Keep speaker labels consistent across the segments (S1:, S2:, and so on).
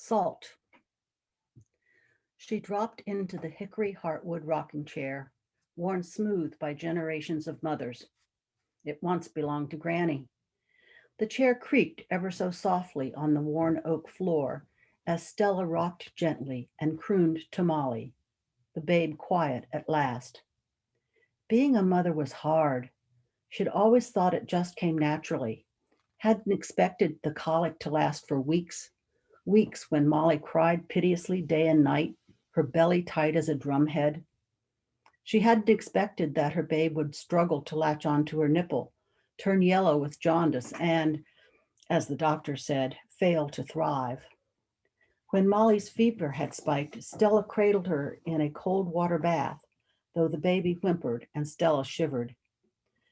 S1: Salt. She dropped into the hickory heartwood rocking chair, worn smooth by generations of mothers. It once belonged to Granny. The chair creaked ever so softly on the worn oak floor as Stella rocked gently and crooned to Molly, the babe quiet at last. Being a mother was hard. She'd always thought it just came naturally. Hadn't expected the colic to last for weeks, weeks when Molly cried piteously day and night, her belly tight as a drumhead. She hadn't expected that her babe would struggle to latch onto her nipple, turn yellow with jaundice, and, as the doctor said, fail to thrive. When Molly's fever had spiked, Stella cradled her in a cold water bath, though the baby whimpered and Stella shivered.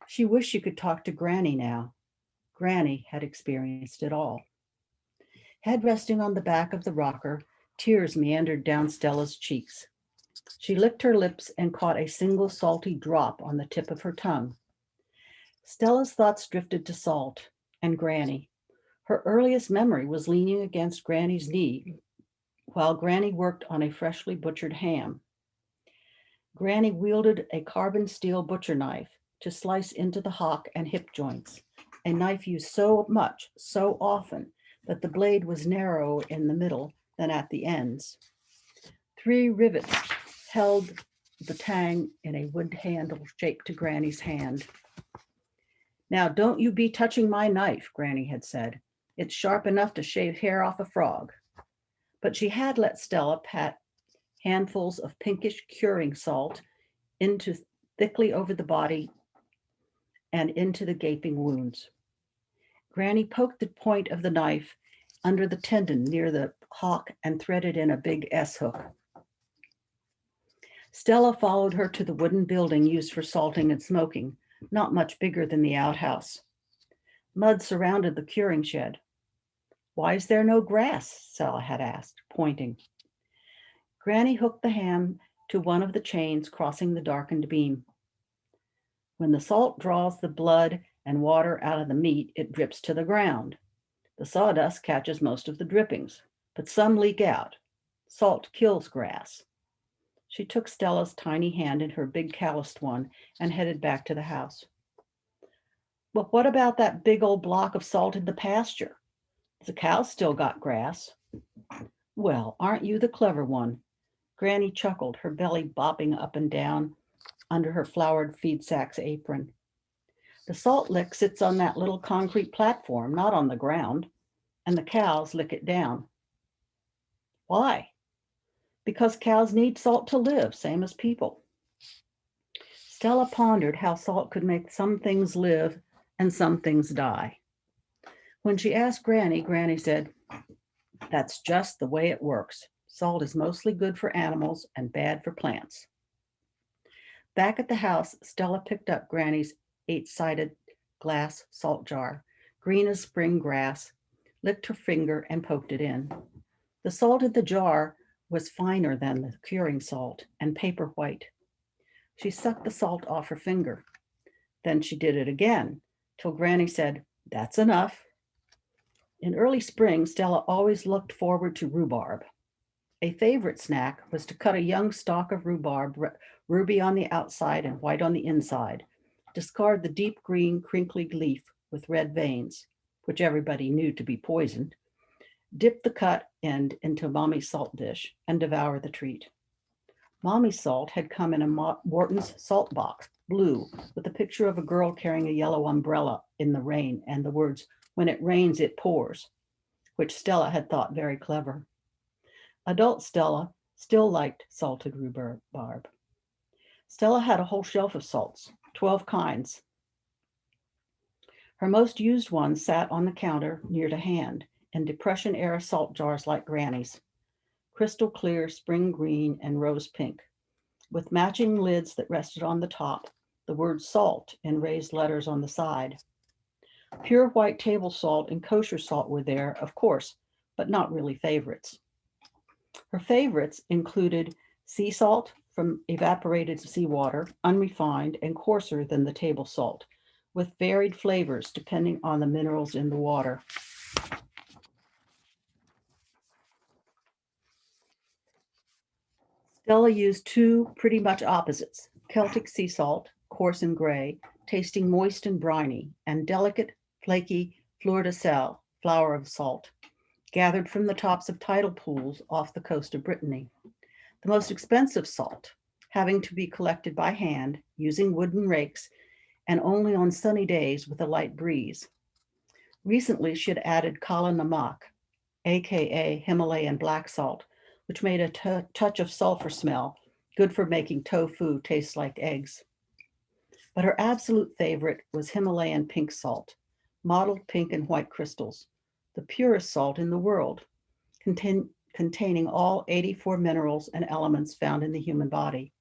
S1: She wished she could talk to Granny now. Granny had experienced it all. Head resting on the back of the rocker, tears meandered down Stella's cheeks. She licked her lips and caught a single salty drop on the tip of her tongue. Stella's thoughts drifted to Salt and Granny. Her earliest memory was leaning against Granny's knee while Granny worked on a freshly butchered ham. Granny wielded a carbon steel butcher knife to slice into the hock and hip joints, a knife used so much, so often, that the blade was narrower in the middle than at the ends. 3 rivets held the tang in a wood handle shaped to Granny's hand. "Now don't you be touching my knife," Granny had said. "It's sharp enough to shave hair off a frog." But she had let Stella pat handfuls of pinkish curing salt into thickly over the body and into the gaping wounds. Granny poked the point of the knife under the tendon near the hock and threaded in a big S hook. Stella followed her to the wooden building used for salting and smoking, not much bigger than the outhouse. Mud surrounded the curing shed. "Why is there no grass?" Stella had asked, pointing. Granny hooked the ham to one of the chains crossing the darkened beam. "When the salt draws the blood and water out of the meat, it drips to the ground. The sawdust catches most of the drippings, but some leak out. Salt kills grass." She took Stella's tiny hand in her big calloused one and headed back to the house. "But what about that big old block of salt in the pasture? The cows still got grass." "Well, aren't you the clever one?" Granny chuckled, her belly bopping up and down under her flowered feed sack's apron. "The salt lick sits on that little concrete platform, not on the ground, and the cows lick it down." "Why?" "Because cows need salt to live, same as people." Stella pondered how salt could make some things live and some things die. When she asked Granny, Granny said, "That's just the way it works. Salt is mostly good for animals and bad for plants." Back at the house, Stella picked up Granny's 8-sided glass salt jar, green as spring grass, licked her finger and poked it in. The salt in the jar was finer than the curing salt and paper white. She sucked the salt off her finger. Then she did it again, till Granny said, "That's enough." In early spring, Stella always looked forward to rhubarb. A favorite snack was to cut a young stalk of rhubarb, ruby on the outside and white on the inside, discard the deep green, crinkly leaf with red veins, which everybody knew to be poisoned, dip the cut end into Mommy's salt dish, and devour the treat. Mommy's salt had come in a Morton's salt box, blue, with a picture of a girl carrying a yellow umbrella in the rain and the words, "When it rains, it pours," which Stella had thought very clever. Adult Stella still liked salted rhubarb. Stella had a whole shelf of salts, 12 kinds. Her most used one sat on the counter near to hand in Depression-era salt jars like Granny's, crystal clear, spring green, and rose pink, with matching lids that rested on the top, the word salt in raised letters on the side. Pure white table salt and kosher salt were there, of course, but not really favorites. Her favorites included sea salt from evaporated seawater, unrefined and coarser than the table salt, with varied flavors depending on the minerals in the water. Stella used two pretty much opposites: Celtic sea salt, coarse and gray, tasting moist and briny, and delicate, flaky fleur de sel, flower of salt, gathered from the tops of tidal pools off the coast of Brittany. The most expensive salt, having to be collected by hand using wooden rakes and only on sunny days with a light breeze. Recently, she had added Kala Namak, aka Himalayan black salt, which made a touch of sulfur smell, good for making tofu taste like eggs. But her absolute favorite was Himalayan pink salt, mottled pink and white crystals, the purest salt in the world, containing all 84 minerals and elements found in the human body.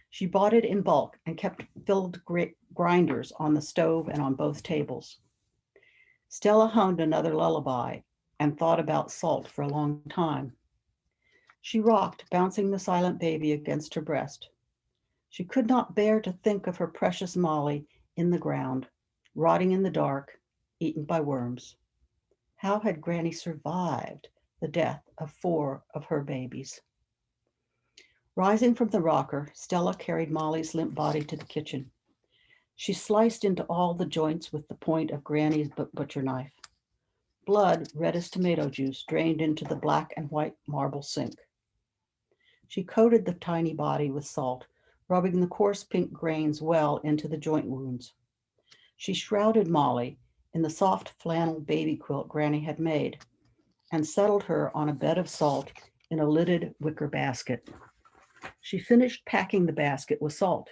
S1: She bought it in bulk and kept filled grinders on the stove and on both tables. Stella hummed another lullaby and thought about salt for a long time. She rocked, bouncing the silent baby against her breast. She could not bear to think of her precious Molly in the ground, rotting in the dark, eaten by worms. How had Granny survived the death of 4 of her babies? Rising from the rocker, Stella carried Molly's limp body to the kitchen. She sliced into all the joints with the point of Granny's butcher knife. Blood, red as tomato juice, drained into the black and white marble sink. She coated the tiny body with salt, rubbing the coarse pink grains well into the joint wounds. She shrouded Molly in the soft flannel baby quilt Granny had made and settled her on a bed of salt in a lidded wicker basket. She finished packing the basket with salt.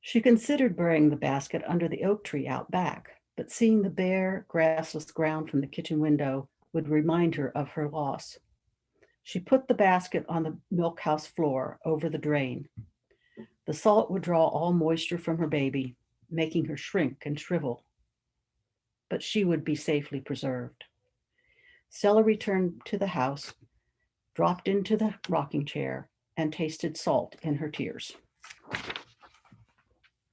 S1: She considered burying the basket under the oak tree out back, but seeing the bare, grassless ground from the kitchen window would remind her of her loss. She put the basket on the milk house floor over the drain. The salt would draw all moisture from her baby, making her shrink and shrivel, but she would be safely preserved. Stella returned to the house, dropped into the rocking chair, and tasted salt in her tears.